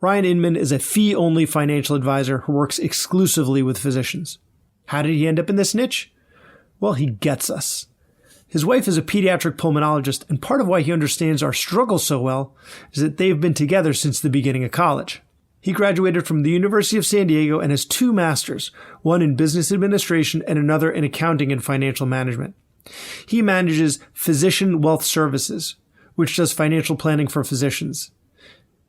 Ryan Inman is a fee-only financial advisor who works exclusively with physicians. How did he end up in this niche? Well, he gets us. His wife is a pediatric pulmonologist, and part of why he understands our struggle so well is that they've been together since the beginning of college. He graduated from the University of San Diego and has 2 masters, one in business administration and another in accounting and financial management. He manages Physician Wealth Services, which does financial planning for physicians.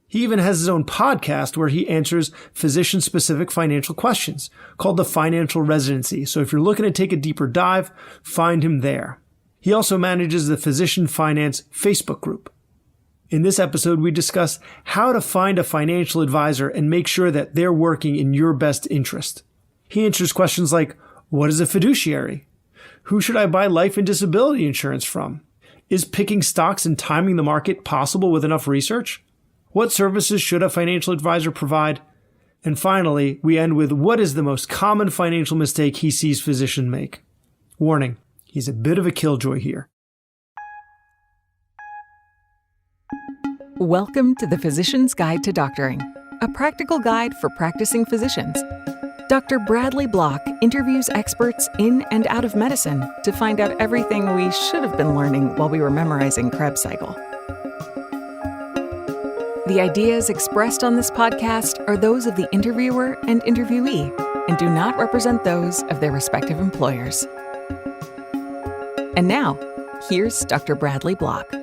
He even has his own podcast where he answers physician-specific financial questions called The Financial Residency. So if you're looking to take a deeper dive, find him there. He also manages the Physician Finance Facebook group. In this episode, we discuss how to find a financial advisor and make sure that they're working in your best interest. He answers questions like, what is a fiduciary? Who should I buy life and disability insurance from? Is picking stocks and timing the market possible with enough research? What services should a financial advisor provide? And finally, we end with what is the most common financial mistake he sees physicians make? Warning, he's a bit of a killjoy here. Welcome to the Physician's Guide to Doctoring, a practical guide for practicing physicians. Dr. Bradley Block interviews experts in and out of medicine to find out everything we should have been learning while we were memorizing Krebs cycle. The ideas expressed on this podcast are those of the interviewer and interviewee and do not represent those of their respective employers. And now, here's Dr. Bradley Block.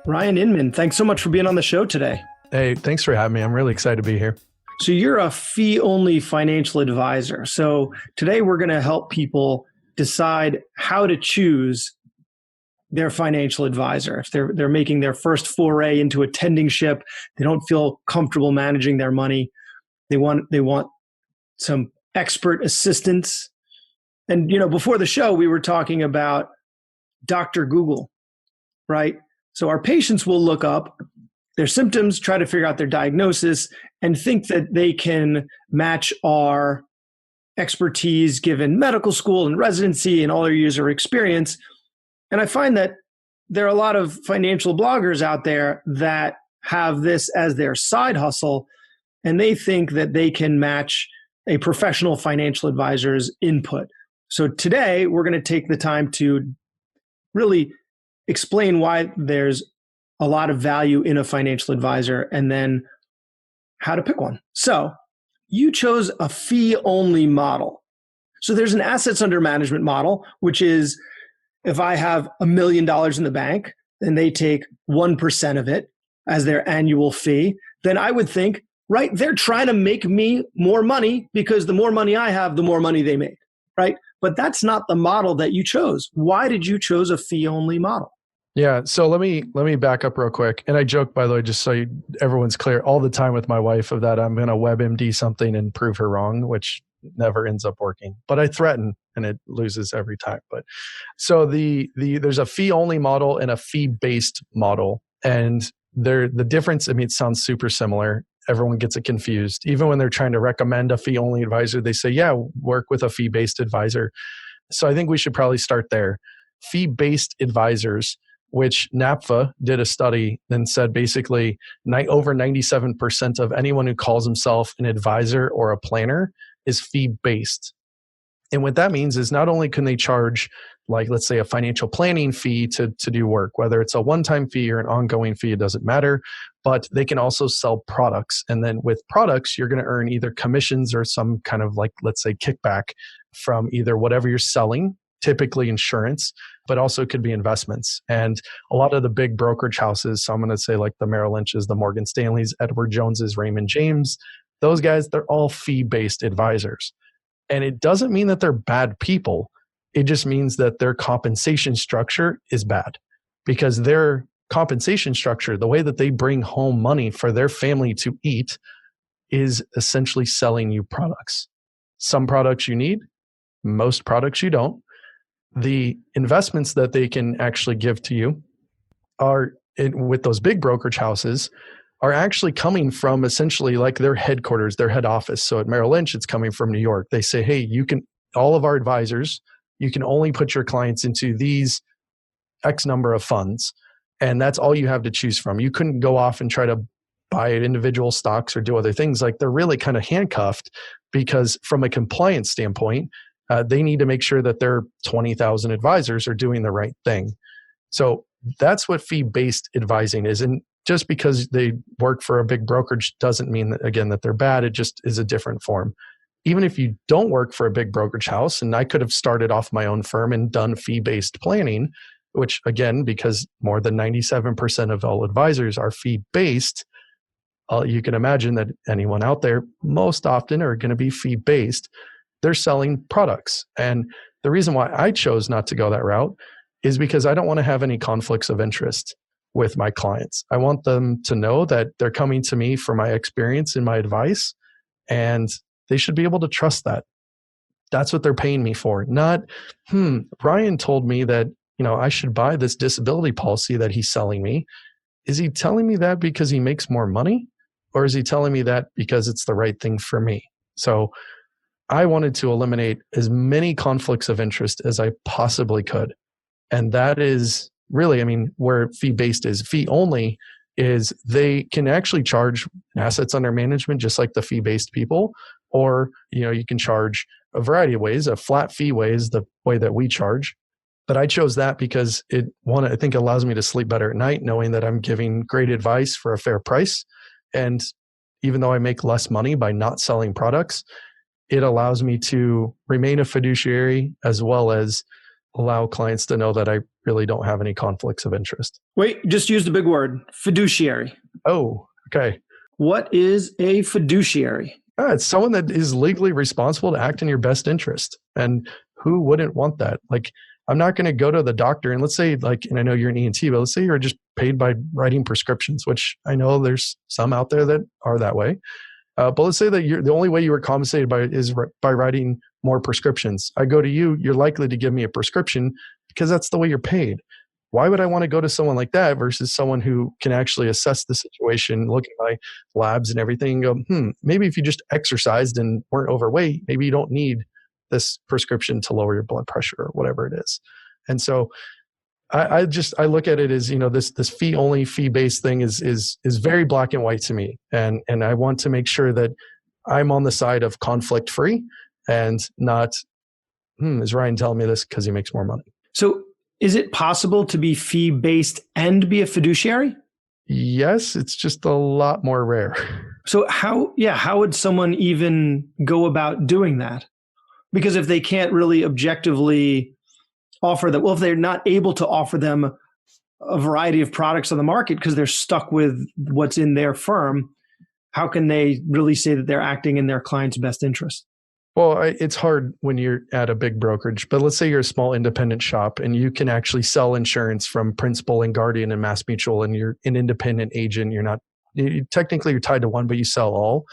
Ryan Inman, thanks so much for being on the show today. Hey, thanks for having me. I'm really excited to be here. So you're a fee-only financial advisor. So today we're going to help people decide how to choose their financial advisor. If they're making their first foray into attendingship, they don't feel comfortable managing their money. They want some expert assistance. And before the show, we were talking about Dr. Google, right? So our patients will look up their symptoms, try to figure out their diagnosis, and think that they can match our expertise given medical school and residency and all their user experience. And I find that there are a lot of financial bloggers out there that have this as their side hustle, and they think that they can match a professional financial advisor's input. So today, we're going to take the time to really explain why there's a lot of value in a financial advisor and then how to pick one. So you chose a fee-only model. So there's an assets under management model, which is if I have $1 million in the bank and they take 1% of it as their annual fee, then I would think, right, they're trying to make me more money because the more money I have, the more money they make, right? But that's not the model that you chose. Why did you choose a fee-only model? Yeah. So let me back up real quick. And I joke, by the way, just so everyone's clear, all the time with my wife of that I'm going to WebMD something and prove her wrong, which never ends up working. But I threaten and it loses every time. But so there's a fee-only model and a fee-based model. And the difference, I mean, it sounds super similar. Everyone gets it confused. Even when they're trying to recommend a fee-only advisor, they say, yeah, work with a fee-based advisor. So I think we should probably start there. Fee-based advisors, which NAPFA did a study and said basically over 97% of anyone who calls himself an advisor or a planner is fee-based. And what that means is not only can they charge, like, let's say a financial planning fee to do work, whether it's a one-time fee or an ongoing fee, it doesn't matter, but they can also sell products. And then with products, you're going to earn either commissions or some kind of, like, let's say, kickback from either whatever you're selling, typically insurance, but also could be investments. And a lot of the big brokerage houses, so I'm going to say like the Merrill Lynch's, the Morgan Stanley's, Edward Jones's, Raymond James, those guys, they're all fee-based advisors. And it doesn't mean that they're bad people. It just means that their compensation structure is bad because their compensation structure, the way that they bring home money for their family to eat, is essentially selling you products. Some products you need, most products you don't. The investments that they can actually give to you are with those big brokerage houses are actually coming from essentially like their headquarters, their head office. So at Merrill Lynch, it's coming from New York. They say, hey, all of our advisors, you can only put your clients into these X number of funds. And that's all you have to choose from. You couldn't go off and try to buy individual stocks or do other things. Like they're really kind of handcuffed because from a compliance standpoint, they need to make sure that their 20,000 advisors are doing the right thing. So that's what fee-based advising is. And just because they work for a big brokerage doesn't mean that, again, that they're bad. It just is a different form. Even if you don't work for a big brokerage house, and I could have started off my own firm and done fee-based planning, which again, because more than 97% of all advisors are fee-based, you can imagine that anyone out there most often are going to be fee-based. They're selling products. And the reason why I chose not to go that route is because I don't want to have any conflicts of interest with my clients. I want them to know that they're coming to me for my experience and my advice, and they should be able to trust that. That's what they're paying me for. Not, Ryan told me that, I should buy this disability policy that he's selling me. Is he telling me that because he makes more money? Or is he telling me that because it's the right thing for me? So I wanted to eliminate as many conflicts of interest as I possibly could. And that is really, where fee-based is. Fee-only is they can actually charge assets under management just like the fee-based people, or, you can charge a variety of ways. A flat fee way is the way that we charge. But I chose that because I think allows me to sleep better at night, knowing that I'm giving great advice for a fair price. And even though I make less money by not selling products, it allows me to remain a fiduciary as well as allow clients to know that I really don't have any conflicts of interest. Wait, just use the big word, fiduciary. Oh, okay. What is a fiduciary? It's someone that is legally responsible to act in your best interest. And who wouldn't want that? Like, I'm not going to go to the doctor and let's say and I know you're an ENT, but let's say you're just paid by writing prescriptions, which I know there's some out there that are that way. But let's say that the only way you were compensated is by writing more prescriptions. I go to you, you're likely to give me a prescription because that's the way you're paid. Why would I want to go to someone like that versus someone who can actually assess the situation, look at my labs and everything and go, maybe if you just exercised and weren't overweight, maybe you don't need this prescription to lower your blood pressure or whatever it is. And so I look at it as, this fee-only, fee-based thing is very black and white to me. And I want to make sure that I'm on the side of conflict-free and not, is Ryan telling me this because he makes more money? So is it possible to be fee-based and be a fiduciary? Yes, it's just a lot more rare. So how would someone even go about doing that? Because if they can't really objectively offer that, if they're not able to offer them a variety of products on the market because they're stuck with what's in their firm, how can they really say that they're acting in their client's best interest? Well, it's hard when you're at a big brokerage, but let's say you're a small independent shop and you can actually sell insurance from Principal and Guardian and Mass Mutual, and you're an independent agent. Technically you're tied to one, but you sell all.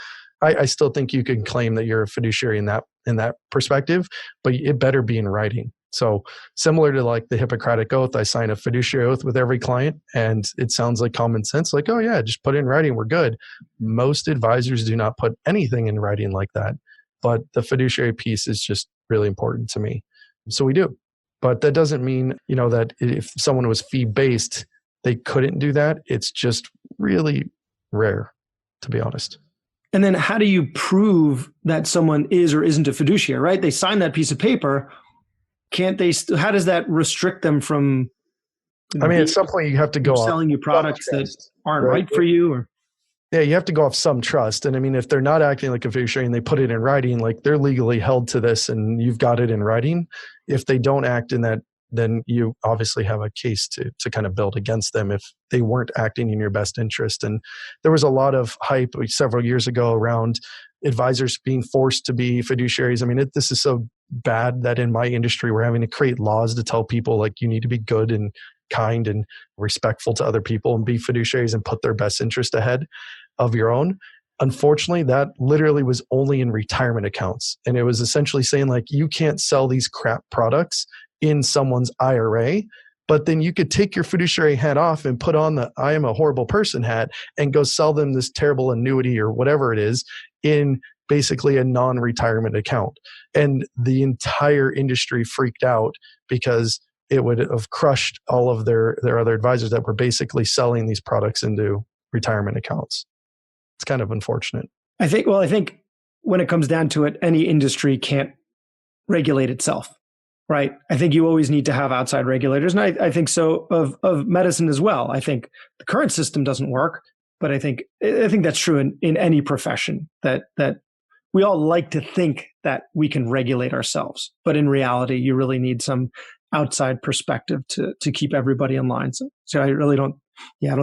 I still think you can claim that you're a fiduciary in that perspective, but it better be in writing. So similar to like the Hippocratic Oath, I sign a fiduciary oath with every client, and it sounds like common sense, like, oh yeah, just put it in writing, we're good. Most advisors do not put anything in writing like that, but the fiduciary piece is just really important to me. So we do. But that doesn't mean, that if someone was fee-based, they couldn't do that. It's just really rare, to be honest. And then how do you prove that someone is or isn't a fiduciary, right? They sign that piece of paper. Can't they? How does that restrict them from? At some point you have to go selling you products that aren't right for you, or yeah, you have to go off some trust. And if they're not acting like a fiduciary and they put it in writing, like they're legally held to this, and you've got it in writing. If they don't act in that, then you obviously have a case to kind of build against them if they weren't acting in your best interest. And there was a lot of hype several years ago around advisors being forced to be fiduciaries. This is so bad that in my industry, we're having to create laws to tell people like you need to be good and kind and respectful to other people and be fiduciaries and put their best interest ahead of your own. Unfortunately, that literally was only in retirement accounts. And it was essentially saying like, you can't sell these crap products in someone's IRA, but then you could take your fiduciary hat off and put on the I am a horrible person hat and go sell them this terrible annuity or whatever it is in basically a non-retirement account. And the entire industry freaked out because it would have crushed all of their other advisors that were basically selling these products into retirement accounts. It's kind of unfortunate. I think when it comes down to it, any industry can't regulate itself, right? I think you always need to have outside regulators. And I think so of medicine as well. I think the current system doesn't work, but I think that's true in any profession, that we all like to think that we can regulate ourselves. But in reality, you really need some outside perspective to keep everybody in line. So I really don't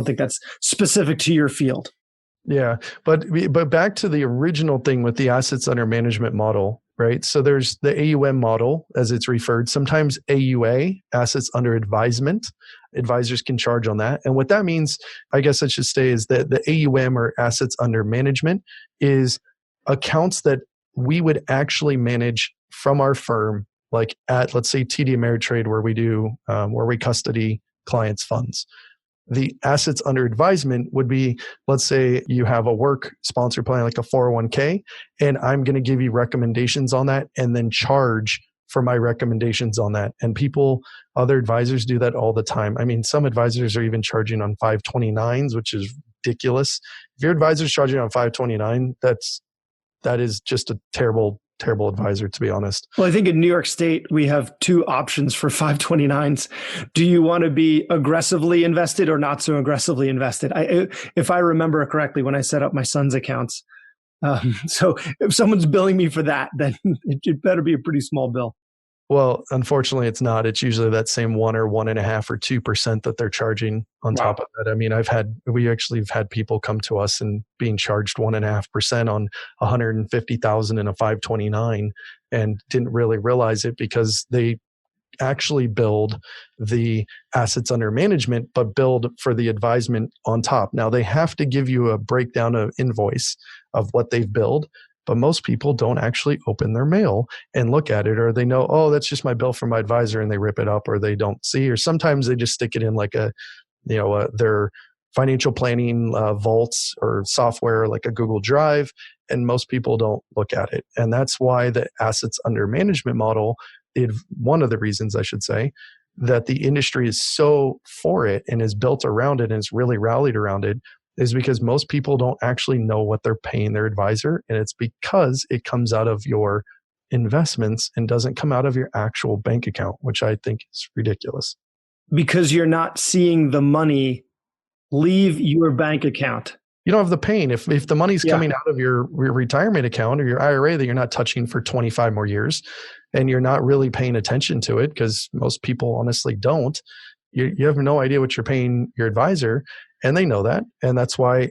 think that's specific to your field. Yeah, but back to the original thing with the assets under management model, right? So there's the AUM model, as it's referred. Sometimes AUA, assets under advisement. Advisors can charge on that. And what that means, I guess I should say, is that the AUM, or assets under management, is accounts that we would actually manage from our firm, like at, let's say, TD Ameritrade, where we custody clients' funds. The assets under advisement would be, let's say you have a work sponsor plan like a 401k, and I'm going to give you recommendations on that and then charge for my recommendations on that. And other advisors do that all the time. I mean, some advisors are even charging on 529s, which is ridiculous. If your advisor's charging on 529, that is just a terrible advisor, to be honest. Well, I think in New York State, we have two options for 529s. Do you want to be aggressively invested or not so aggressively invested? If I remember correctly, when I set up my son's accounts. So if someone's billing me for that, then it better be a pretty small bill. Well, unfortunately, it's not. It's usually that same 1 or 1.5 or 2% that they're charging on top of that. I mean, we actually have had people come to us and being charged 1.5% on 150,000 in a 529, and didn't really realize it because they actually build the assets under management, but build for the advisement on top. Now, they have to give you a breakdown of invoice of what they've billed, but most people don't actually open their mail and look at it, or they know, oh, that's just my bill from my advisor, and they rip it up, or they don't see, or sometimes they just stick it in like their financial planning vaults or software like a Google Drive, and most people don't look at it. And that's why the assets under management model, one of the reasons, I should say, that the industry is so for it and is built around it and is really rallied around it, is because most people don't actually know what they're paying their advisor. And it's because it comes out of your investments and doesn't come out of your actual bank account, which I think is ridiculous. Because you're not seeing the money leave your bank account. You don't have the pain. If the money's coming out of your retirement account or your IRA that you're not touching for 25 more years, and you're not really paying attention to it, because most people honestly don't, you have no idea what you're paying your advisor. And they know that. And that's why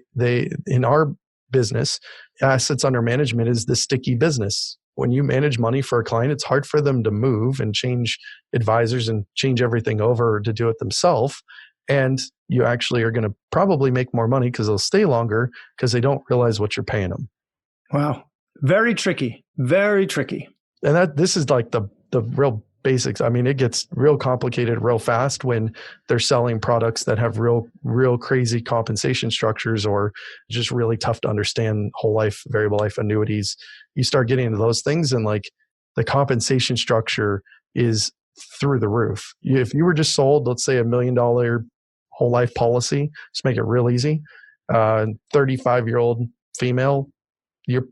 in our business, assets under management is the sticky business. When you manage money for a client, it's hard for them to move and change advisors and change everything over to do it themselves. And you actually are going to probably make more money because they'll stay longer because they don't realize what you're paying them. Wow. Very tricky. Very tricky. And this is like the real basics. I mean, it gets real complicated real fast when they're selling products that have real crazy compensation structures, or just really tough to understand whole life, variable life annuities. You start getting into those things, and like the compensation structure is through the roof. If you were just sold, let's say $1 million whole life policy, just make it real easy, 35-year-old female, your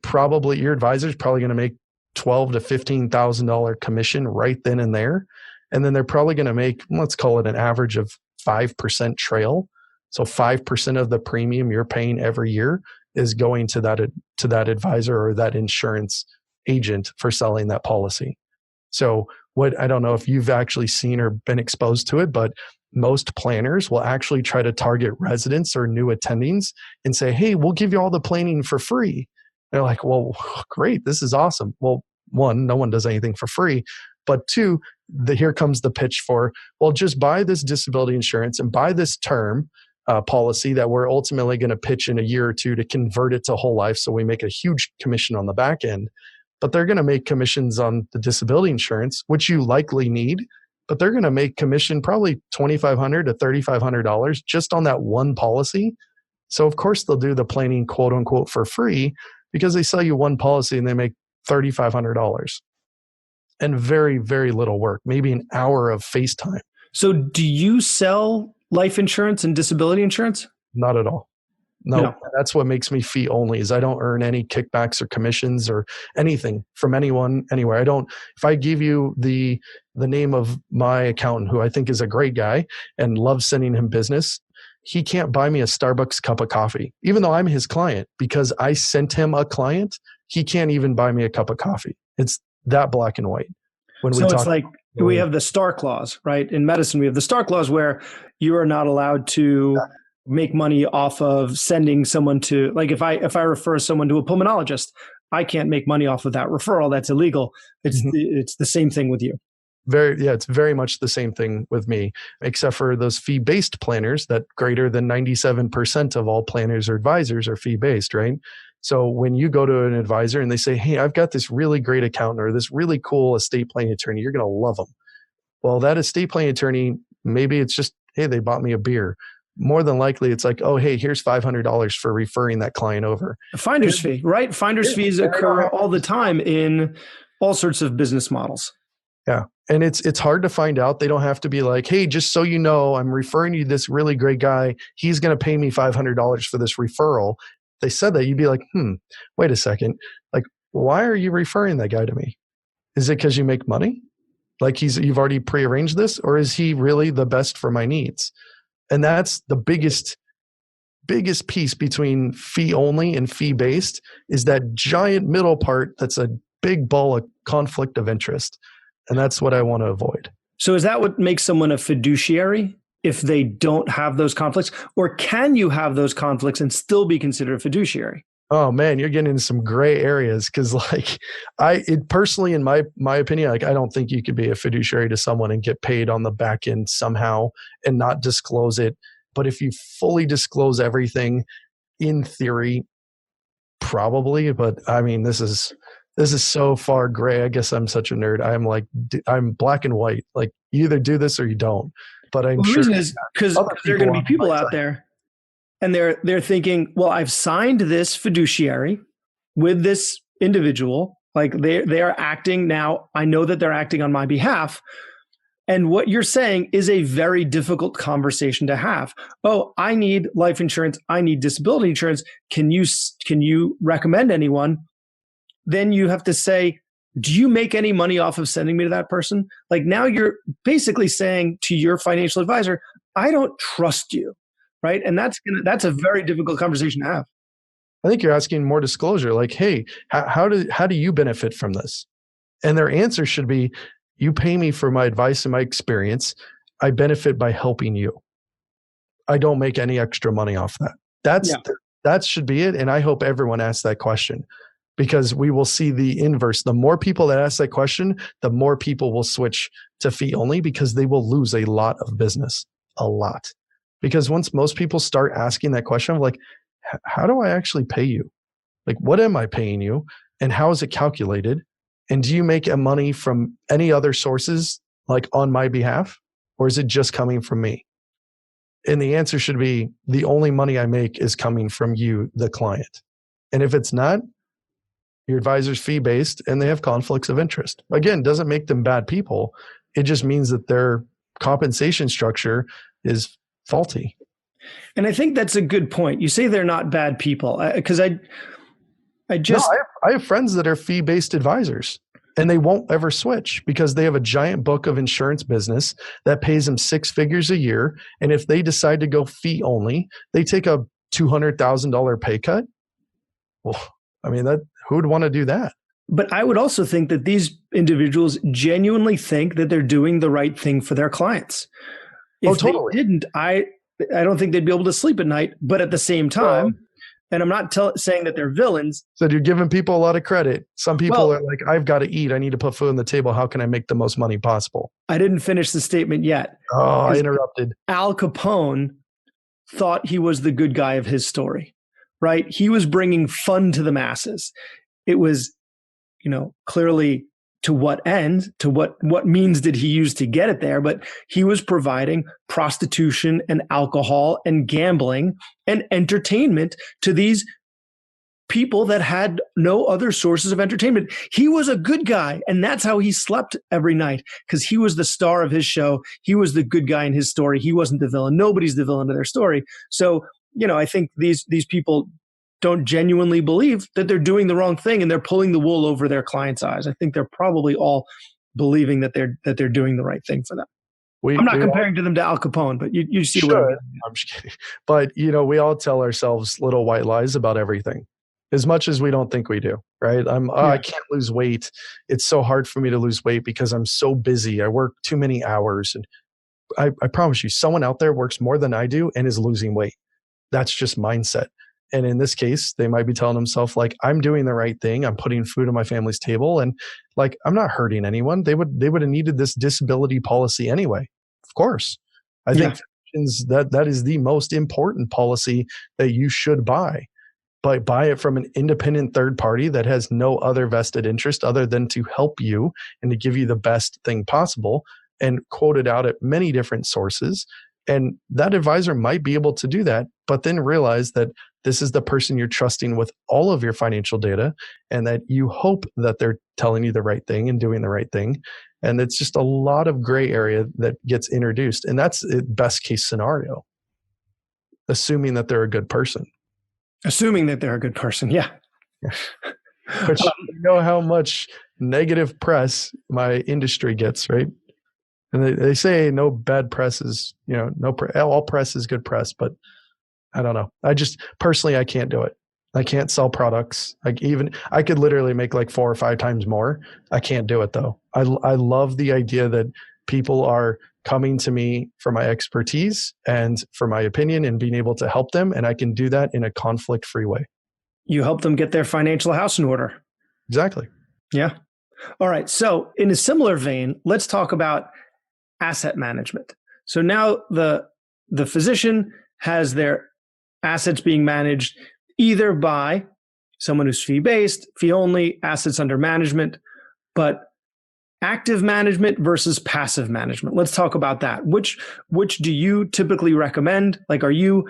advisor is probably going to make $12,000 to $15,000 commission right then and there. And then they're probably going to make, let's call it an average of 5% trail. So 5% of the premium you're paying every year is going to that advisor or that insurance agent for selling that policy. So I don't know if you've actually seen or been exposed to it, but most planners will actually try to target residents or new attendings and say, hey, we'll give you all the planning for free. They're like, well, great, this is awesome. Well, one, no one does anything for free. But two, here comes the pitch for, well, just buy this disability insurance and buy this term policy that we're ultimately going to pitch in a year or two to convert it to whole life. So we make a huge commission on the back end. But they're going to make commissions on the disability insurance, which you likely need. But they're going to make commission probably $2,500 to $3,500 just on that one policy. So of course they'll do the planning, quote unquote, for free, because they sell you one policy and they make $3,500 and very, very little work, maybe an hour of FaceTime. So do you sell life insurance and disability insurance? Not at all. No, No. that's what makes me fee only is I don't earn any kickbacks or commissions or anything from anyone anywhere. If I give you the name of my accountant, who I think is a great guy and love sending him business, he can't buy me a Starbucks cup of coffee, even though I'm his client, because I sent him a client. He can't even buy me a cup of coffee. It's that black and white. So it's like we have the star clause, right? In medicine, we have the star clause where you are not allowed to make money off of sending someone to, like if I refer someone to a pulmonologist, I can't make money off of that referral. That's illegal. It's the same thing with you. It's very much the same thing with me, except for those fee-based planners that greater than 97% of all planners or advisors are fee-based, right? So when you go to an advisor and they say, hey, I've got this really great accountant or this really cool estate planning attorney, you're going to love them. Well, that estate planning attorney, maybe it's just, hey, they bought me a beer. More than likely, it's like, oh, hey, here's $500 for referring that client over. A finder's fee, right? Finder's fees occur all the time in all sorts of business models. Yeah. And it's hard to find out. They don't have to be like, hey, just so you know, I'm referring you this really great guy. He's going to pay me $500 for this referral. If they said that, you'd be like, wait a second. Like, why are you referring that guy to me? Is it because you make money? Like you've already prearranged this? Or is he really the best for my needs? And that's the biggest piece between fee only and fee based is that giant middle part that's a big ball of conflict of interest. And that's what I want to avoid. So is that what makes someone a fiduciary if they don't have those conflicts? Or can you have those conflicts and still be considered a fiduciary? Oh man, you're getting into some gray areas because personally, in my opinion, like I don't think you could be a fiduciary to someone and get paid on the back end somehow and not disclose it. But if you fully disclose everything, in theory, probably. But I mean, this is so far gray. I guess I'm such a nerd. I'm black and white. Like you either do this or you don't. But I'm sure the reason is because there are going to be people out there. And they're thinking, well, I've signed this fiduciary with this individual. Like they are acting now. I know that they're acting on my behalf. And what you're saying is a very difficult conversation to have. Oh, I need life insurance. I need disability insurance. Can you recommend anyone? Then you have to say, do you make any money off of sending me to that person? Like now you're basically saying to your financial advisor, I don't trust you. Right. And that's a very difficult conversation to have. I think you're asking more disclosure, like, hey, how do you benefit from this? And their answer should be, you pay me for my advice and my experience. I benefit by helping you. I don't make any extra money off that. That should be it. And I hope everyone asks that question because we will see the inverse. The more people that ask that question, the more people will switch to fee only because they will lose a lot of business, a lot. Because once most people start asking that question of like, how do I actually pay you? Like, what am I paying you? And how is it calculated? And do you make money from any other sources, like on my behalf? Or is it just coming from me? And the answer should be, the only money I make is coming from you, the client. And if it's not, your advisor's fee-based and they have conflicts of interest. Again, doesn't make them bad people. It just means that their compensation structure is faulty. And I think that's a good point. You say they're not bad people because I have friends that are fee-based advisors and they won't ever switch because they have a giant book of insurance business that pays them 6 figures a year. And if they decide to go fee only, they take a $200,000 pay cut. Well, I mean, who would want to do that? But I would also think that these individuals genuinely think that they're doing the right thing for their clients. If they didn't, I don't think they'd be able to sleep at night. But at the same time, and I'm not saying that they're villains. So you're giving people a lot of credit. Some people are like, I've got to eat. I need to put food on the table. How can I make the most money possible? I didn't finish the statement yet. Oh, I interrupted. Al Capone thought he was the good guy of his story, right? He was bringing fun to the masses. It was, clearly to what end, to what means did he use to get it there? But he was providing prostitution and alcohol and gambling and entertainment to these people that had no other sources of entertainment. He was a good guy, and that's how he slept every night, because he was the star of his show. He was the good guy in his story. He wasn't the villain. Nobody's the villain of their story. So, I think these people don't genuinely believe that they're doing the wrong thing, and they're pulling the wool over their clients' eyes. I think they're probably all believing that they're doing the right thing for them. I'm not comparing to them to Al Capone, but you see what I'm getting at. I'm just kidding. But, we all tell ourselves little white lies about everything, as much as we don't think we do, right? I can't lose weight. It's so hard for me to lose weight because I'm so busy. I work too many hours. And I promise you, someone out there works more than I do and is losing weight. That's just mindset. And in this case, they might be telling themselves, like, I'm doing the right thing. I'm putting food on my family's table, and like, I'm not hurting anyone. They would have needed this disability policy anyway. Of course. I think that is the most important policy that you should buy. But buy it from an independent third party that has no other vested interest other than to help you and to give you the best thing possible, and quote it out at many different sources. And that advisor might be able to do that, but then realize that this is the person you're trusting with all of your financial data, and that you hope that they're telling you the right thing and doing the right thing. And it's just a lot of gray area that gets introduced. And that's the best case scenario, assuming that they're a good person. Assuming that they're a good person, yeah. But you know how much negative press my industry gets, right? And they say no bad press is, all press is good press, but I don't know. Personally, I can't do it. I can't sell products. I could literally make like 4 or 5 times more. I can't do it though. I love the idea that people are coming to me for my expertise and for my opinion and being able to help them. And I can do that in a conflict-free way. You help them get their financial house in order. Exactly. Yeah. All right. So in a similar vein, let's talk about asset management. So now the physician has their assets being managed either by someone who's fee-based, fee-only, assets under management, but active management versus passive management. Let's talk about that. Which do you typically recommend? Like, are you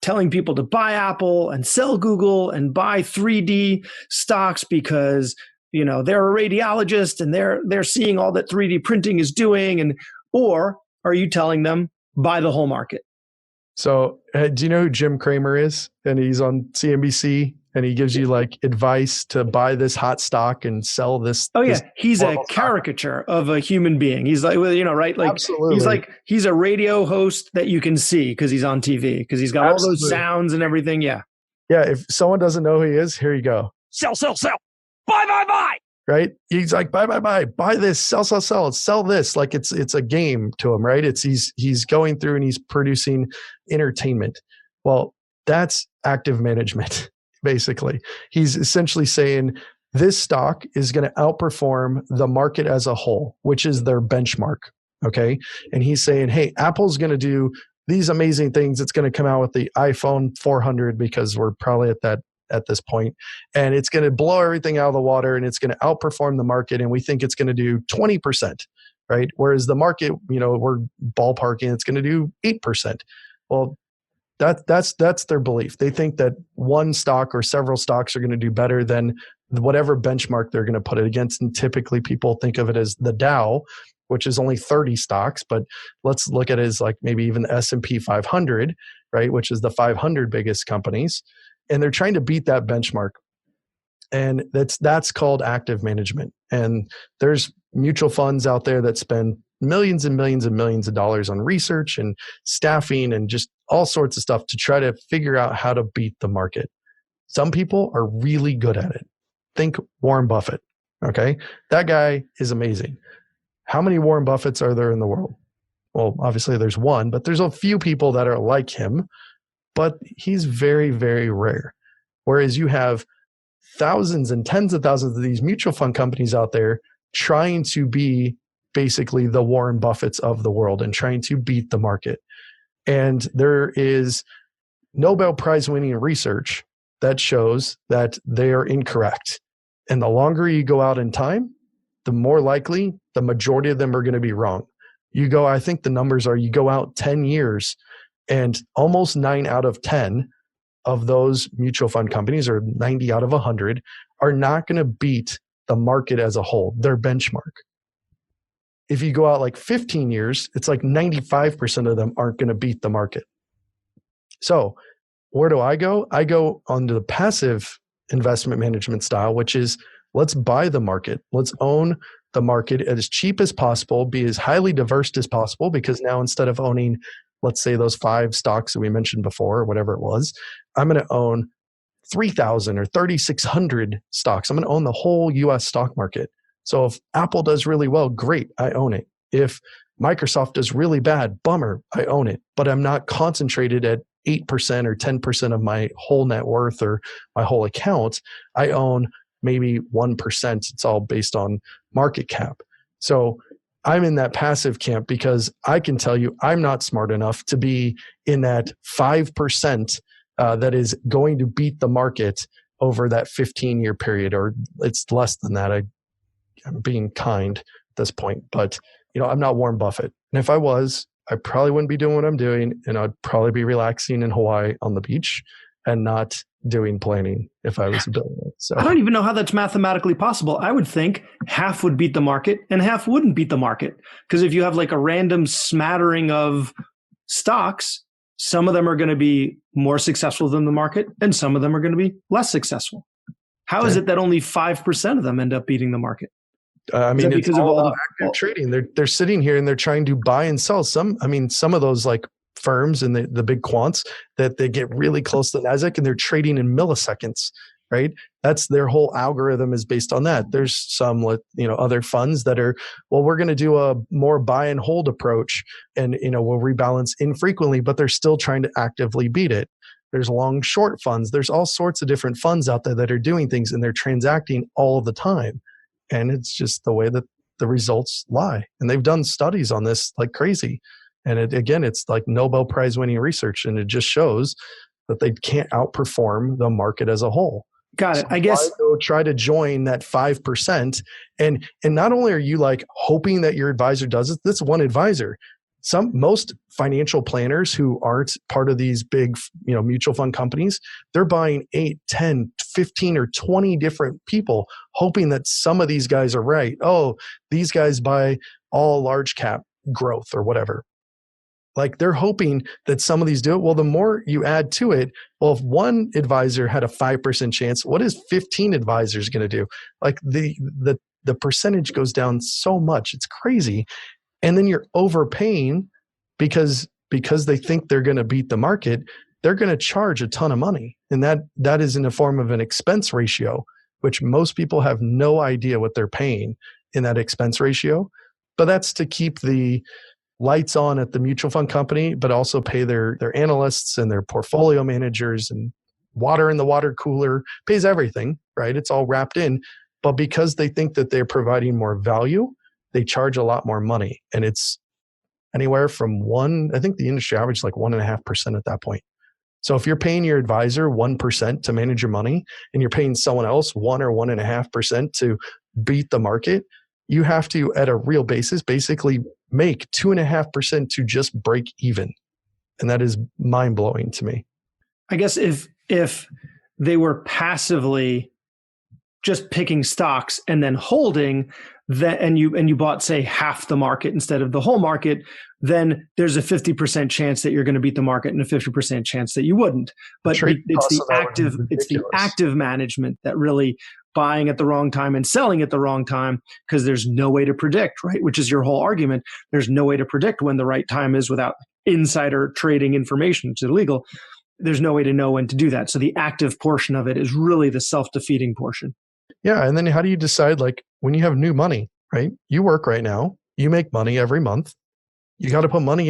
telling people to buy Apple and sell Google and buy 3D stocks because they're a radiologist and they're seeing all that 3D printing is doing, or are you telling them buy the whole market? So do you know who Jim Cramer is? And he's on CNBC, and he gives you like advice to buy this hot stock and sell this. Oh yeah. He's a caricature of a human being. He's like, right? Like, absolutely. He's a radio host that you can see because he's on TV, because he's got all those sounds and everything. Yeah. Yeah. If someone doesn't know who he is, here you go. Sell, sell, sell. Buy, buy, buy. Right? He's like, buy, buy this, sell this. Like it's a game to him, right? He's going through and he's producing entertainment. Well, that's active management, basically. He's essentially saying this stock is going to outperform the market as a whole, which is their benchmark. Okay. And he's saying, hey, Apple's going to do these amazing things. It's going to come out with the iPhone 400 because we're probably at this point, and it's going to blow everything out of the water, and it's going to outperform the market. And we think it's going to do 20%, right? Whereas the market, we're ballparking, it's going to do 8%. Well, that's their belief. They think that one stock or several stocks are going to do better than whatever benchmark they're going to put it against. And typically people think of it as the Dow, which is only 30 stocks, but let's look at it as like maybe even the S&P 500, right? Which is the 500 biggest companies. And they're trying to beat that benchmark. And that's called active management. And there's mutual funds out there that spend millions and millions and millions of dollars on research and staffing and just all sorts of stuff to try to figure out how to beat the market. Some people are really good at it. Think Warren Buffett. Okay. That guy is amazing. How many Warren Buffetts are there in the world? Well, obviously there's one, but there's a few people that are like him. But he's very, very rare. Whereas you have thousands and tens of thousands of these mutual fund companies out there trying to be basically the Warren Buffetts of the world and trying to beat the market. And there is Nobel Prize winning research that shows that they are incorrect. And the longer you go out in time, the more likely the majority of them are going to be wrong. I think the numbers are, you go out 10 years, and almost 9 out of 10 of those mutual fund companies, or 90 out of 100, are not going to beat the market as a whole, their benchmark. If you go out like 15 years, it's like 95% of them aren't going to beat the market. So where do I go? I go onto the passive investment management style, which is let's buy the market. Let's own the market as cheap as possible, be as highly diverse as possible, because now instead of owning, let's say, those 5 stocks that we mentioned before, or whatever it was, I'm going to own 3,000 or 3,600 stocks. I'm going to own the whole US stock market. So if Apple does really well, great, I own it. If Microsoft does really bad, bummer, I own it. But I'm not concentrated at 8% or 10% of my whole net worth or my whole account. I own maybe 1%. It's all based on market cap. So I'm in that passive camp because I can tell you I'm not smart enough to be in that 5% that is going to beat the market over that 15-year period, or it's less than that. I'm being kind at this point, but I'm not Warren Buffett. And if I was, I probably wouldn't be doing what I'm doing, and I'd probably be relaxing in Hawaii on the beach and not doing planning if I was a billionaire. So I don't even know how that's mathematically possible. I would think half would beat the market and half wouldn't beat the market. Because if you have like a random smattering of stocks, some of them are going to be more successful than the market and some of them are going to be less successful. How is it that only 5% of them end up beating the market? I mean, it's all about active trading. They're sitting here and they're trying to buy and sell. Some of those like firms and the big quants that they get really close to the Nasdaq and they're trading in milliseconds, right? That's their whole algorithm is based on that. There's some, other funds that are, well, we're going to do a more buy and hold approach and, we'll rebalance infrequently, but they're still trying to actively beat it. There's long short funds. There's all sorts of different funds out there that are doing things and they're transacting all the time. And it's just the way that the results lie. And they've done studies on this like crazy. And it's like Nobel Prize winning research. And it just shows that they can't outperform the market as a whole. Got it. I guess go try to join that 5%. And not only are you like hoping that your advisor does it, that's one advisor. Most financial planners who aren't part of these big, mutual fund companies, they're buying 8, 10, 15, or 20 different people, hoping that some of these guys are right. Oh, these guys buy all large cap growth or whatever. Like they're hoping that some of these do it. Well, the more you add to it, well, if one advisor had a 5% chance, what is 15 advisors going to do? Like the percentage goes down so much. It's crazy. And then you're overpaying because they think they're going to beat the market. They're going to charge a ton of money. And that is in the form of an expense ratio, which most people have no idea what they're paying in that expense ratio. But that's to keep the lights on at the mutual fund company, but also pay their analysts and their portfolio managers and water in the water cooler, pays everything, right? It's all wrapped in. But because they think that they're providing more value, they charge a lot more money. And it's anywhere from I think the industry average is like 1.5% at that point. So if you're paying your advisor 1% to manage your money and you're paying someone else 1 or 1.5% to beat the market, you have to, at a real basis, basically make 2.5% to just break even. And that is mind blowing to me. I guess if they were passively just picking stocks and then holding that, and you bought, say, half the market instead of the whole market, then there's a 50% chance that you're going to beat the market and a 50% chance that you wouldn't. But it's the active management that really buying at the wrong time and selling at the wrong time, because there's no way to predict, right? Which is your whole argument. There's no way to predict when the right time is without insider trading information. It's illegal. There's no way to know when to do that. So the active portion of it is really the self-defeating portion. Yeah. And then how do you decide, like, when you have new money, right? You work right now, you make money every month. You got to put money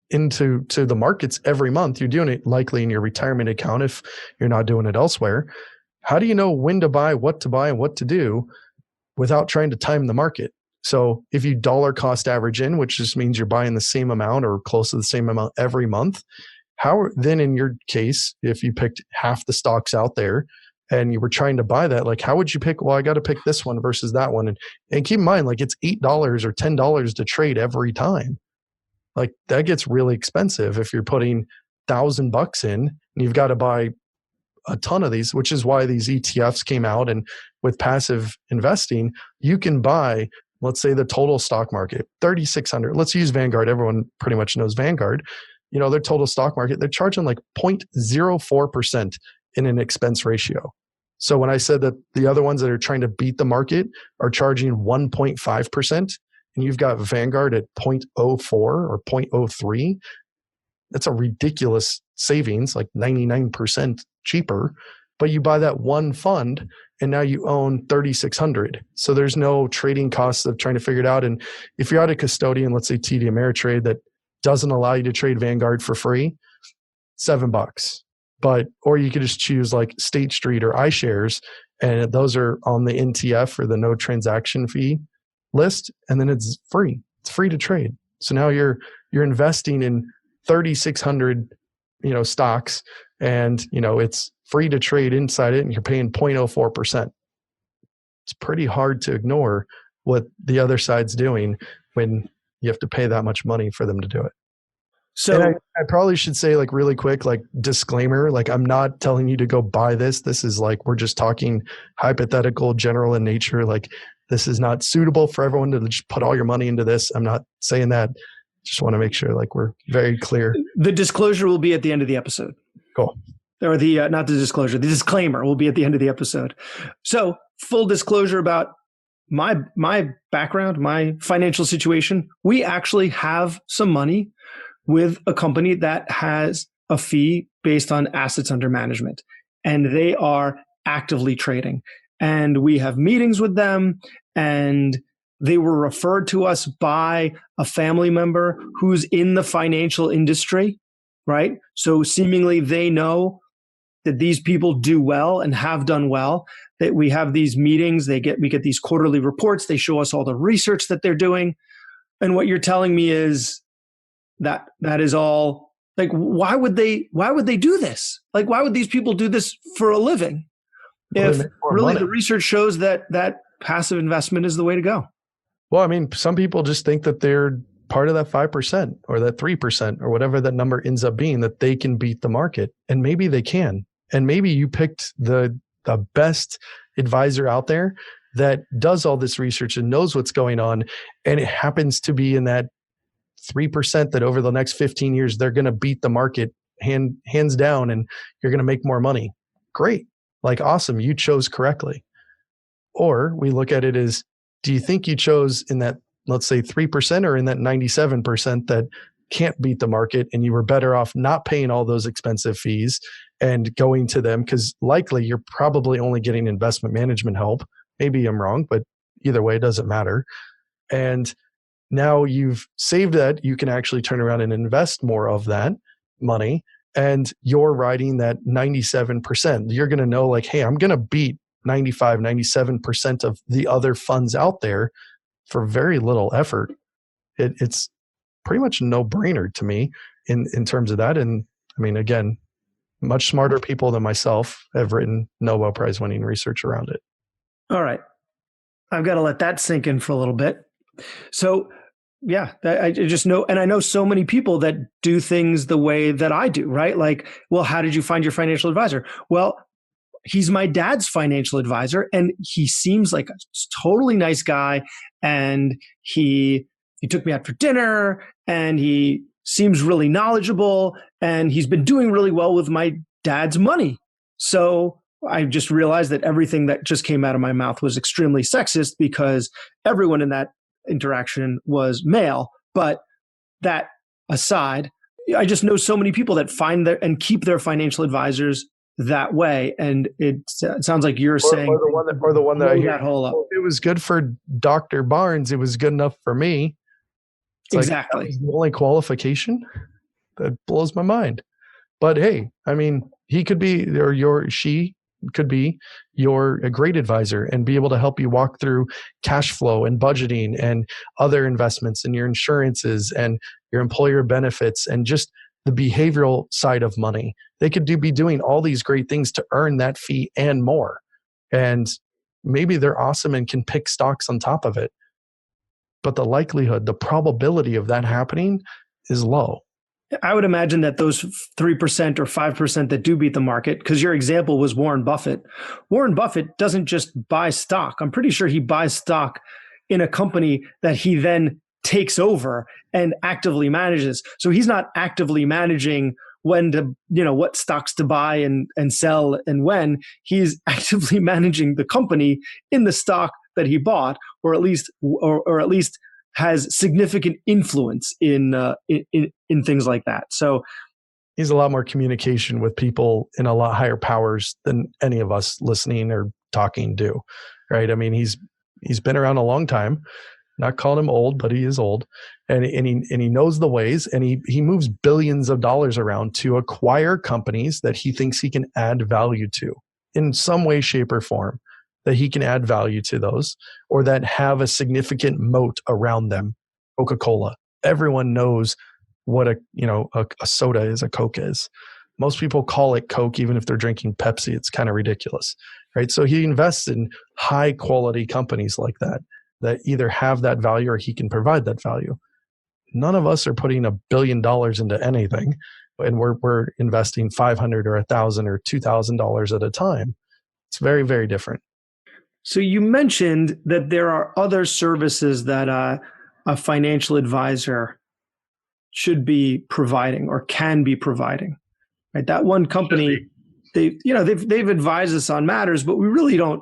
into the markets every month. You're doing it likely in your retirement account if you're not doing it elsewhere. How do you know when to buy, and what to do without trying to time the market? So if you dollar cost average in, which just means you're buying the same amount or close to the same amount every month, how then in your case, if you picked half the stocks out there and you were trying to buy that, like how would you pick, well, I got to pick this one versus that one. And keep in mind, like it's $8 or $10 to trade every time. Like that gets really expensive if you're putting $1,000 in and you've got to buy a ton of these, which is why these ETFs came out. And with passive investing, you can buy, let's say the total stock market, 3,600. Let's use Vanguard. Everyone pretty much knows Vanguard. Their total stock market, they're charging like 0.04% in an expense ratio. So when I said that the other ones that are trying to beat the market are charging 1.5%, and you've got Vanguard at 0.04 or 0.03, that's a ridiculous savings, like 99% cheaper. But you buy that one fund and now you own 3,600. So there's no trading costs of trying to figure it out. And if you're at a custodian, let's say TD Ameritrade, that doesn't allow you to trade Vanguard for free, $7. Or you could just choose like State Street or iShares, and those are on the NTF or the no transaction fee list, and then it's free. It's free to trade. So now you're investing in 3,600, stocks, and it's free to trade inside it, and you're paying 0.04%. It's pretty hard to ignore what the other side's doing when you have to pay that much money for them to do it. So I probably should say, like, really quick, like, disclaimer, like, I'm not telling you to go buy this. This is like, we're just talking hypothetical, general in nature. Like, this is not suitable for everyone to just put all your money into this. I'm not saying that. Just want to make sure, like, we're very clear. The disclosure will be at the end of the episode. Cool. Or not the disclosure, the disclaimer will be at the end of the episode. So full disclosure about my background, my financial situation. We actually have some money with a company that has a fee based on assets under management, and they are actively trading. And we have meetings with them, and they were referred to us by a family member who's in the financial industry, right? So seemingly they know that these people do well and have done well, that we have these meetings, we get these quarterly reports, they show us all the research that they're doing. And what you're telling me is that is all, like, why would they do this? Like, why would these people do this for a living? If really the research shows that passive investment is the way to go. Well, I mean, some people just think that they're part of that 5% or that 3% or whatever that number ends up being, that they can beat the market. And maybe they can. And maybe you picked the best advisor out there that does all this research and knows what's going on. And it happens to be in that 3% that over the next 15 years, they're going to beat the market hands down, and you're going to make more money. Great. Like, awesome. You chose correctly. Or we look at it as, do you think you chose in that, let's say 3% or in that 97% that can't beat the market, and you were better off not paying all those expensive fees and going to them? Because likely you're probably only getting investment management help. Maybe I'm wrong, but either way, it doesn't matter. And now you've saved that, you can actually turn around and invest more of that money, and you're riding that 97%. You're going to know, like, hey, I'm going to beat 95, 97% of the other funds out there for very little effort. It's pretty much a no-brainer to me in terms of that. And I mean, again, much smarter people than myself have written Nobel Prize winning research around it. All right. I've got to let that sink in for a little bit. So yeah, I just know, and I know so many people that do things the way that I do, right? Like, well, how did you find your financial advisor? Well, he's my dad's financial advisor, and he seems like a totally nice guy. And he took me out for dinner, and he seems really knowledgeable, and he's been doing really well with my dad's money. So I just realized that everything that just came out of my mouth was extremely sexist, because everyone in that interaction was male. But that aside, I just know so many people that find and keep their financial advisors that way. And it sounds like you're saying, or the one that I hear, that whole up. It was good for Dr. Barnes, it was good enough for me. It's exactly. Like, that was the only qualification? That blows my mind. But hey, I mean, he could be, or she could be a great advisor and be able to help you walk through cash flow and budgeting and other investments and your insurances and your employer benefits and just the behavioral side of money. They could be doing all these great things to earn that fee and more. And maybe they're awesome and can pick stocks on top of it. But the likelihood, the probability of that happening is low. I would imagine that those 3% or 5% that do beat the market, because your example was Warren Buffett. Warren Buffett doesn't just buy stock. I'm pretty sure he buys stock in a company that he then takes over and actively manages. So he's not actively managing when to, what stocks to buy and sell and when. He's actively managing the company in the stock that he bought, or at least has significant influence in things like that. So he's a lot more communication with people in a lot higher powers than any of us listening or talking do, right? I mean, he's been around a long time. Not calling him old, but he is old, and he knows the ways, and he moves billions of dollars around to acquire companies that he thinks he can add value to in some way, shape, or form. That he can add value to those, or that have a significant moat around them. Coca-Cola. Everyone knows what a soda is, a Coke is. Most people call it Coke, even if they're drinking Pepsi. It's kind of ridiculous, right? So he invests in high quality companies like that either have that value or he can provide that value. None of us are putting $1 billion into anything, and we're investing $500 or $1,000 or $2,000 at a time. It's very, very different. So you mentioned that there are other services that a financial advisor should be providing or can be providing, right? That one company, they've advised us on matters, but we really don't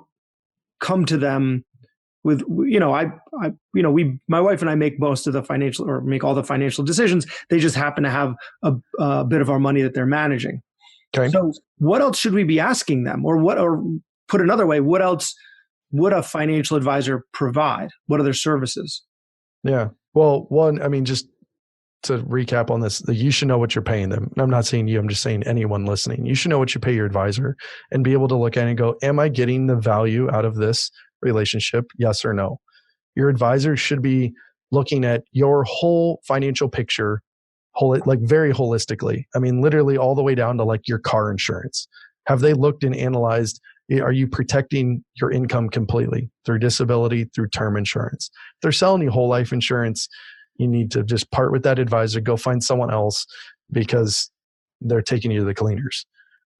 come to them with, my wife and I make most of the financial, or make all the financial decisions. They just happen to have a bit of our money that they're managing. Okay. So what else should we be asking them, or put another way, what else would a financial advisor provide? What are their services? Yeah. Well, one, I mean, just to recap on this, you should know what you're paying them. And I'm not saying you, I'm just saying anyone listening. You should know what you pay your advisor and be able to look at it and go, am I getting the value out of this relationship? Yes or no. Your advisor should be looking at your whole financial picture, very holistically. I mean, literally all the way down to like your car insurance. Have they looked and analyzed, are you protecting your income completely through disability, through term insurance? If they're selling you whole life insurance, you need to just part with that advisor, go find someone else because they're taking you to the cleaners.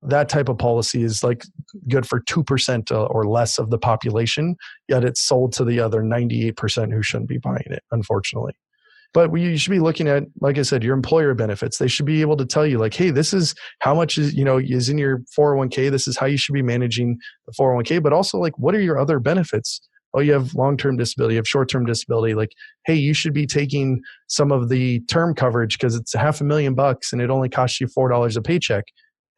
That type of policy is like good for 2% or less of the population, yet it's sold to the other 98% who shouldn't be buying it, unfortunately. But you should be looking at, like I said, your employer benefits. They should be able to tell you like, hey, this is how much is in your 401k. This is how you should be managing the 401k, but also like, what are your other benefits? Oh, you have long-term disability, you have short-term disability. Like, hey, you should be taking some of the term coverage because it's $500,000 and it only costs you $4 a paycheck.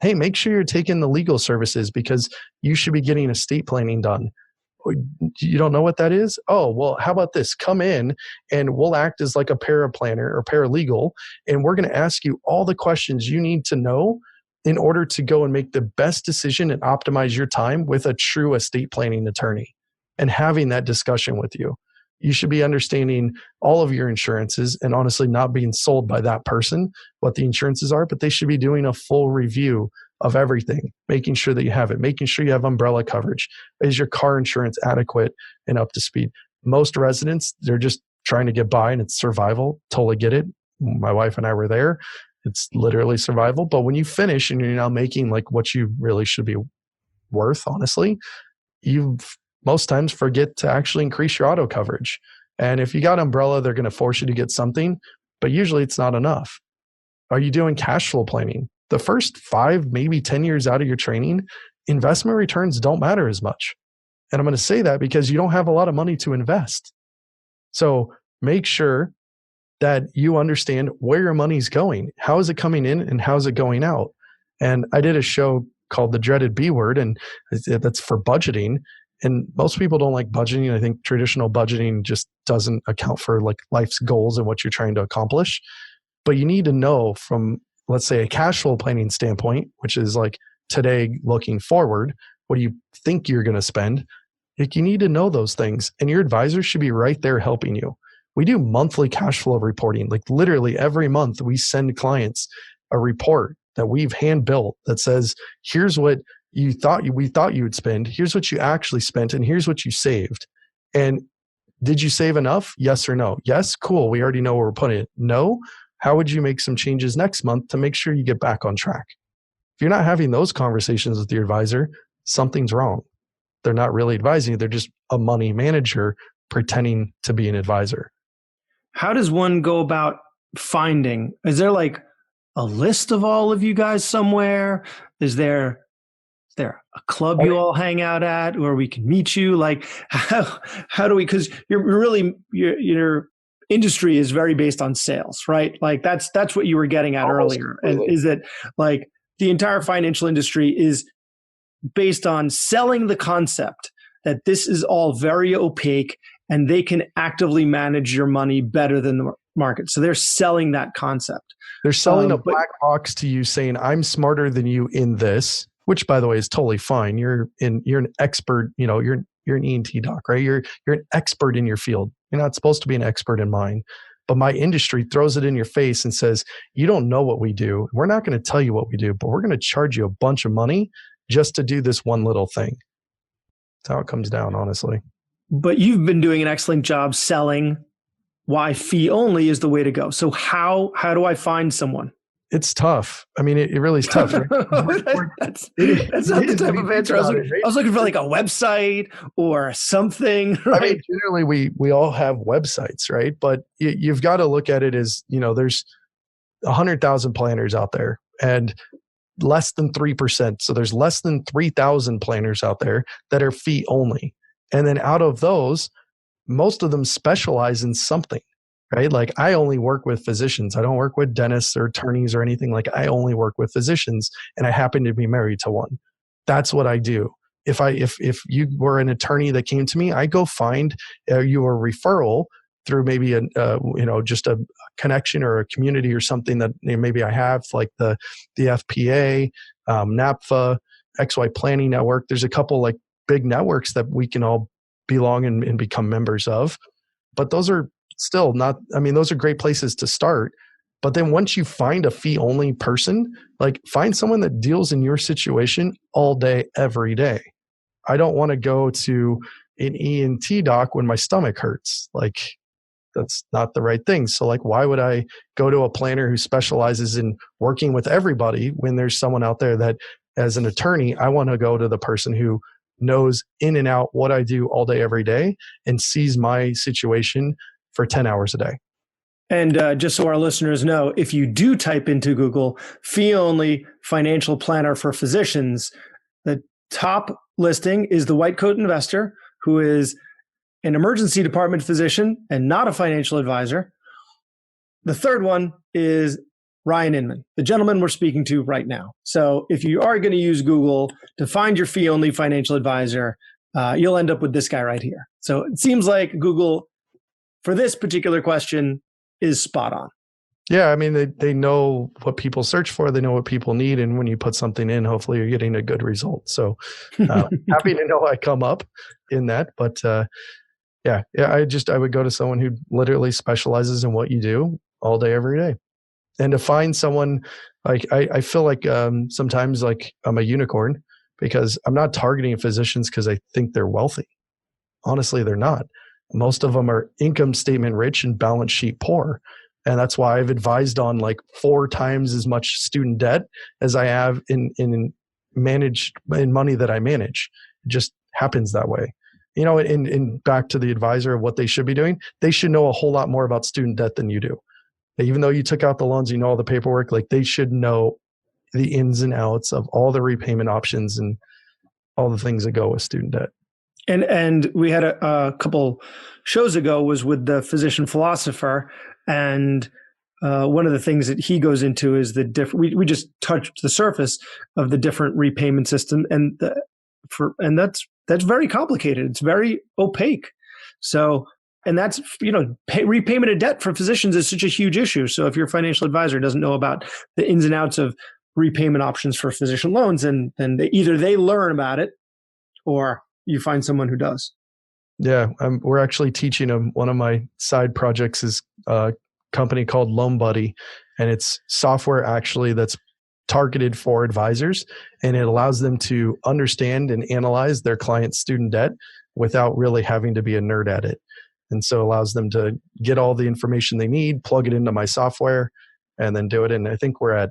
Hey, make sure you're taking the legal services because you should be getting estate planning done. You don't know what that is? Oh, well, how about this? Come in and we'll act as like a paraplanner or paralegal, and we're going to ask you all the questions you need to know in order to go and make the best decision and optimize your time with a true estate planning attorney and having that discussion with you. You should be understanding all of your insurances and honestly not being sold by that person what the insurances are, but they should be doing a full review of everything, making sure that you have it, making sure you have umbrella coverage. Is your car insurance adequate and up to speed? Most residents, they're just trying to get by and it's survival. Totally get it. My wife and I were there. It's literally survival. But when you finish and you're now making like what you really should be worth, honestly, you most times forget to actually increase your auto coverage. And if you got umbrella, they're going to force you to get something, but usually it's not enough. Are you doing cash flow planning? The first 5, maybe 10 years out of your training, investment returns don't matter as much. And I'm going to say that because you don't have a lot of money to invest. So make sure that you understand where your money's going. How is it coming in and how is it going out? And I did a show called The Dreaded B Word, and that's for budgeting. And most people don't like budgeting. I think traditional budgeting just doesn't account for like life's goals and what you're trying to accomplish. But you need to know from, let's say, a cash flow planning standpoint, which is like today looking forward, what do you think you're going to spend? Like, you need to know those things, and your advisor should be right there helping you. We do monthly cash flow reporting. Like literally every month we send clients a report that we've hand built that says, here's what we thought you would spend. Here's what you actually spent, and here's what you saved. And did you save enough? Yes or no? Yes, cool. We already know where we're putting it. No, How would you make some changes next month to make sure you get back on track? If you're not having those conversations with your advisor, something's wrong. They're not really advising you. They're just a money manager pretending to be an advisor. How does one go about finding? Is there like a list of all of you guys somewhere? Is there a club you all hang out at where we can meet you? Like how do we, because your industry is very based on sales, right? Like that's what you were getting at earlier. Is that like the entire financial industry is based on selling the concept that this is all very opaque and they can actively manage your money better than the market. So they're selling that concept. They're selling a black box to you saying, I'm smarter than you in this, which by the way is totally fine. You're an expert, you're an ENT doc, right? You're an expert in your field. You're not supposed to be an expert in mine. But my industry throws it in your face and says, you don't know what we do. We're not going to tell you what we do, but we're going to charge you a bunch of money just to do this one little thing. That's how it comes down, honestly. But you've been doing an excellent job selling why fee only is the way to go. So how do I find someone? It's tough. I mean, it really is tough. Right? That's not the type of answer I was looking for, like a website or something. Right? I mean, generally we all have websites, right? But you've got to look at it as, there's 100,000 planners out there and less than 3%. So there's less than 3,000 planners out there that are fee only. And then out of those, most of them specialize in something, right? Like I only work with physicians. I don't work with dentists or attorneys or anything. Like I only work with physicians and I happen to be married to one. That's what I do. If you were an attorney that came to me, I go find you a referral through maybe just a connection or a community or something that maybe I have, like the FPA, NAPFA, XY Planning Network. There's a couple like big networks that we can all belong and become members of. But those are still not, those are great places to start. But then once you find a fee only person, like find someone that deals in your situation all day, every day. I don't want to go to an ENT doc when my stomach hurts. Like that's not the right thing. So like, why would I go to a planner who specializes in working with everybody when there's someone out there that as an attorney, I want to go to the person who knows in and out what I do all day, every day, and sees my situation for 10 hours a day. And just so our listeners know, if you do type into Google fee-only financial planner for physicians, the top listing is the white coat investor, who is an emergency department physician and not a financial advisor. The third one is Ryan Inman, the gentleman we're speaking to right now. So if you are going to use Google to find your fee-only financial advisor, you'll end up with this guy right here. So it seems like Google, for this particular question, is spot on. Yeah, they know what people search for. They know what people need. And when you put something in, hopefully you're getting a good result. So happy to know I come up in that. But I would go to someone who literally specializes in what you do all day, every day. And to find someone, like I feel like sometimes like I'm a unicorn because I'm not targeting physicians because I think they're wealthy. Honestly, they're not. Most of them are income statement rich and balance sheet poor. And that's why I've advised on like 4 times as much student debt as I have in money that I manage. It just happens that way. And back to the advisor of what they should be doing, they should know a whole lot more about student debt than you do. Even though you took out the loans, you know all the paperwork, like they should know the ins and outs of all the repayment options and all the things that go with student debt. And we had a couple shows ago was with the physician philosopher, and one of the things that he goes into is the different. We just touched the surface of the different repayment system, and that's very complicated. It's very opaque. So, and that's repayment of debt for physicians is such a huge issue. So if your financial advisor doesn't know about the ins and outs of repayment options for physician loans, then either they learn about it or you find someone who does. Yeah, we're actually teaching them. One of my side projects is a company called Loan Buddy, and it's software actually that's targeted for advisors, and it allows them to understand and analyze their client's student debt without really having to be a nerd at it. And so it allows them to get all the information they need, plug it into my software, and then do it. And I think we're at,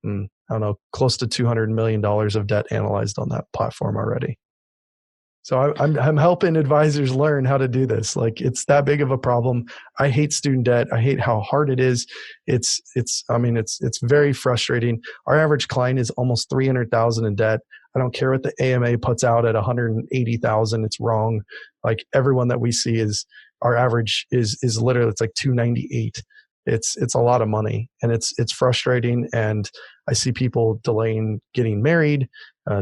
I don't know, close to $200 million of debt analyzed on that platform already. So I'm helping advisors learn how to do this. Like, it's that big of a problem. I hate student debt. I hate how hard it is. It's very frustrating. Our average client is almost $300,000 in debt. I don't care what the AMA puts out at $180,000. It's wrong. Like, everyone that we see is, our average is literally, it's like $298,000. It's a lot of money, and it's frustrating. And I see people delaying getting married,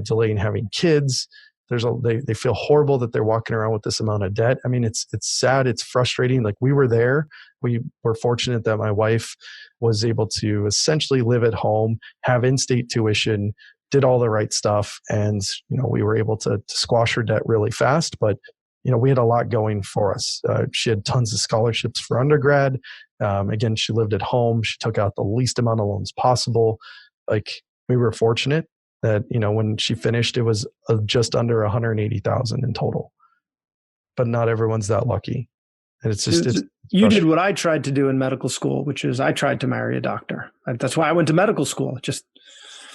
delaying having kids. They feel horrible that they're walking around with this amount of debt. I mean, it's sad. It's frustrating. Like, we were there. We were fortunate that my wife was able to essentially live at home, have in-state tuition, did all the right stuff. And, we were able to squash her debt really fast. But, we had a lot going for us. She had tons of scholarships for undergrad. Again, she lived at home. She took out the least amount of loans possible. Like, we were fortunate that, when she finished, it was just under $180,000 in total. But not everyone's that lucky. And it's you did what I tried to do in medical school, which is I tried to marry a doctor. That's why I went to medical school.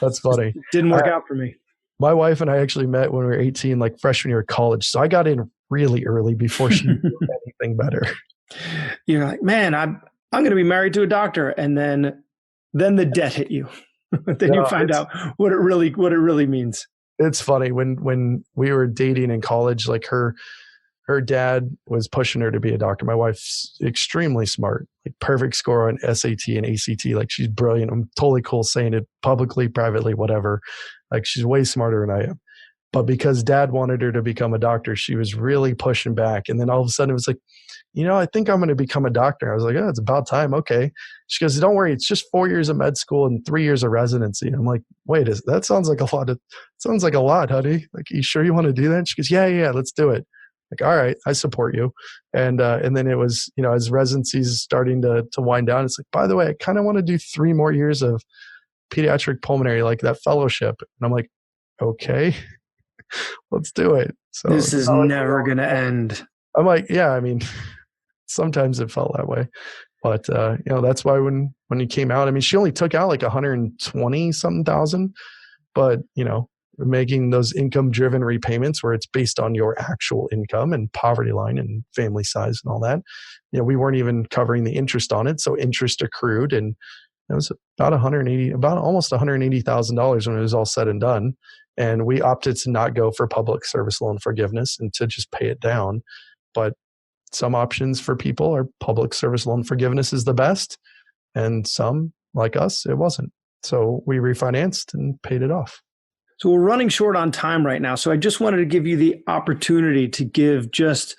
That's funny. It didn't work out for me. My wife and I actually met when we were 18, like freshman year of college. So I got in really early before she knew anything better. You're like, man, I'm going to be married to a doctor. And then the debt hit you. Then you find out what it really means. It's funny when we were dating in college, like her dad was pushing her to be a doctor. My wife's extremely smart, like perfect score on SAT and ACT. Like, she's brilliant. I'm totally cool saying it publicly, privately, whatever. Like, she's way smarter than I am. But because dad wanted her to become a doctor, she was really pushing back. And then all of a sudden it was like, I think I'm going to become a doctor. I was like, oh, it's about time. Okay. She goes, don't worry. It's just 4 years of med school and 3 years of residency. I'm like, wait, that sounds like a lot, honey. Like, you sure you want to do that? She goes, yeah, let's do it. Like, all right, I support you. And then it was, as residency is starting to wind down, it's like, by the way, I kind of want to do 3 more years of pediatric pulmonary, like that fellowship. And I'm like, okay, let's do it. So this is never going to end. I'm like, yeah, I mean, sometimes it felt that way. But, that's why when he came out, I mean, she only took out like 120 something thousand, but, making those income driven repayments where it's based on your actual income and poverty line and family size and all that, we weren't even covering the interest on it. So interest accrued, and it was about almost $180,000 when it was all said and done. And we opted to not go for public service loan forgiveness and to just pay it down. But some options for people are public service loan forgiveness is the best. And some, like us, it wasn't. So we refinanced and paid it off. So we're running short on time right now. So I just wanted to give you the opportunity to give just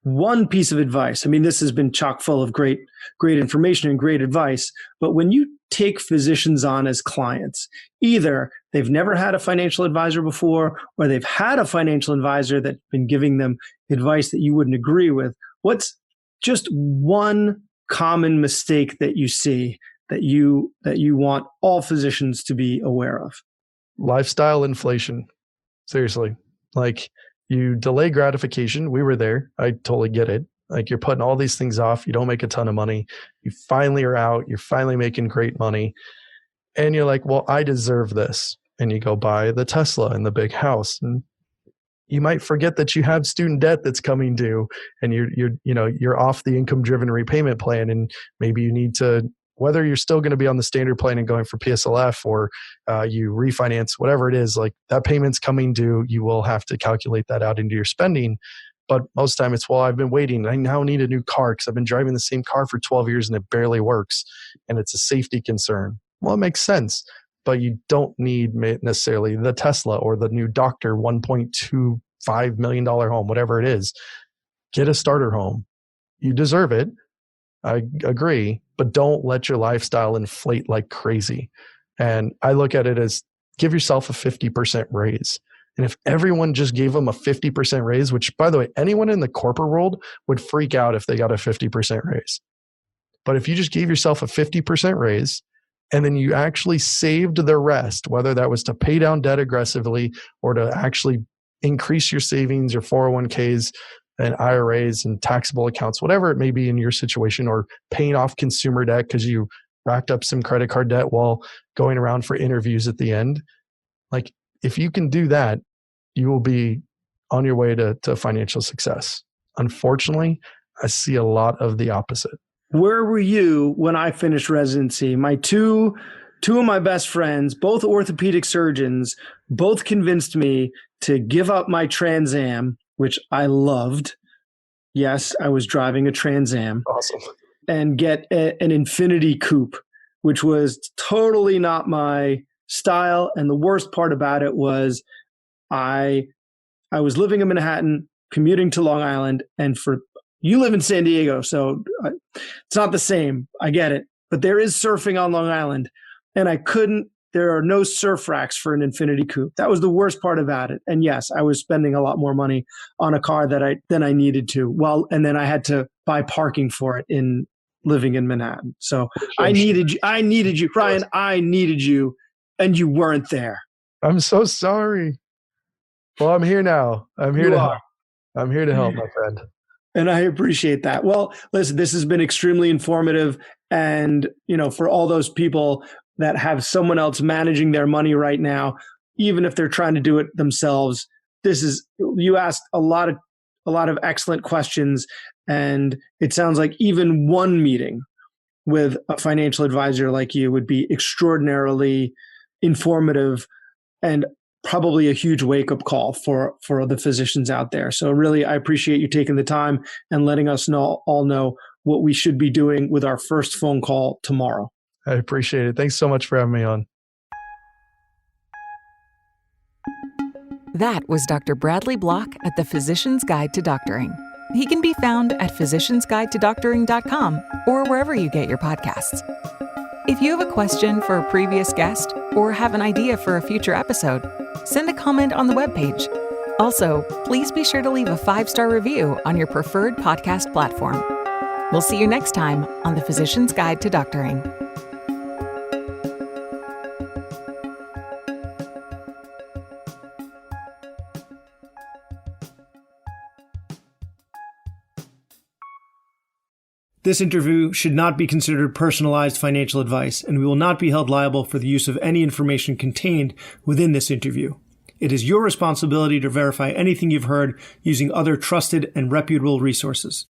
one piece of advice. I mean, this has been chock full of great information and great advice. But when you take physicians on as clients, either they've never had a financial advisor before, or they've had a financial advisor that's been giving them advice that you wouldn't agree with, what's just one common mistake that you see that you want all physicians to be aware of? Lifestyle inflation. Seriously. Like, you delay gratification. We were there. I totally get it. Like, you're putting all these things off. You don't make a ton of money. You finally are out. You're finally making great money. And you're like, well, I deserve this. And you go buy the Tesla and the big house. And you might forget that you have student debt that's coming due, and you're off the income driven repayment plan. And maybe you need to, whether you're still going to be on the standard plan and going for PSLF, or you refinance, whatever it is, like, that payment's coming due. You will have to calculate that out into your spending. But most of the time it's, well, I've been waiting. I now need a new car because I've been driving the same car for 12 years and it barely works. And it's a safety concern. Well, it makes sense. But you don't need necessarily the Tesla or the new doctor $1.25 million home, whatever it is. Get a starter home. You deserve it. I agree, but don't let your lifestyle inflate like crazy. And I look at it as, give yourself a 50% raise. And if everyone just gave them a 50% raise, which, by the way, anyone in the corporate world would freak out if they got a 50% raise. But if you just gave yourself a 50% raise, and then you actually saved the rest, whether that was to pay down debt aggressively or to actually increase your savings, your 401ks, and IRAs and taxable accounts, whatever it may be in your situation, or paying off consumer debt because you racked up some credit card debt while going around for interviews at the end. Like, if you can do that, you will be on your way to financial success. Unfortunately, I see a lot of the opposite. Where were you when I finished residency? My two of my best friends, both orthopedic surgeons, both convinced me to give up my Trans Am, which I loved. Yes, I was driving a Trans Am. Awesome. And get an Infinity Coupe, which was totally not my style. And the worst part about it was I was living in Manhattan, commuting to Long Island, and you live in San Diego, so it's not the same. I get it. But there is surfing on Long Island, and there are no surf racks for an Infinity Coupe. That was the worst part about it. And yes, I was spending a lot more money on a car than I needed to. Well, and then I had to buy parking for it living in Manhattan. So I needed you, Ryan, I needed you, and you weren't there. I'm so sorry. Well, I'm here now. I'm here to help. I'm here to help, my friend. And I appreciate that. Well, listen, this has been extremely informative. And, for all those people that have someone else managing their money right now, even if they're trying to do it themselves, you asked a lot of excellent questions. And it sounds like even one meeting with a financial advisor like you would be extraordinarily informative and probably a huge wake-up call for the physicians out there. So really, I appreciate you taking the time and letting us all know what we should be doing with our first phone call tomorrow. I appreciate it. Thanks so much for having me on. That was Dr. Bradley Block at the Physician's Guide to Doctoring. He can be found at physiciansguidetodoctoring.com or wherever you get your podcasts. If you have a question for a previous guest or have an idea for a future episode, send a comment on the webpage. Also, please be sure to leave a 5-star review on your preferred podcast platform. We'll see you next time on the Physician's Guide to Doctoring. This interview should not be considered personalized financial advice, and we will not be held liable for the use of any information contained within this interview. It is your responsibility to verify anything you've heard using other trusted and reputable resources.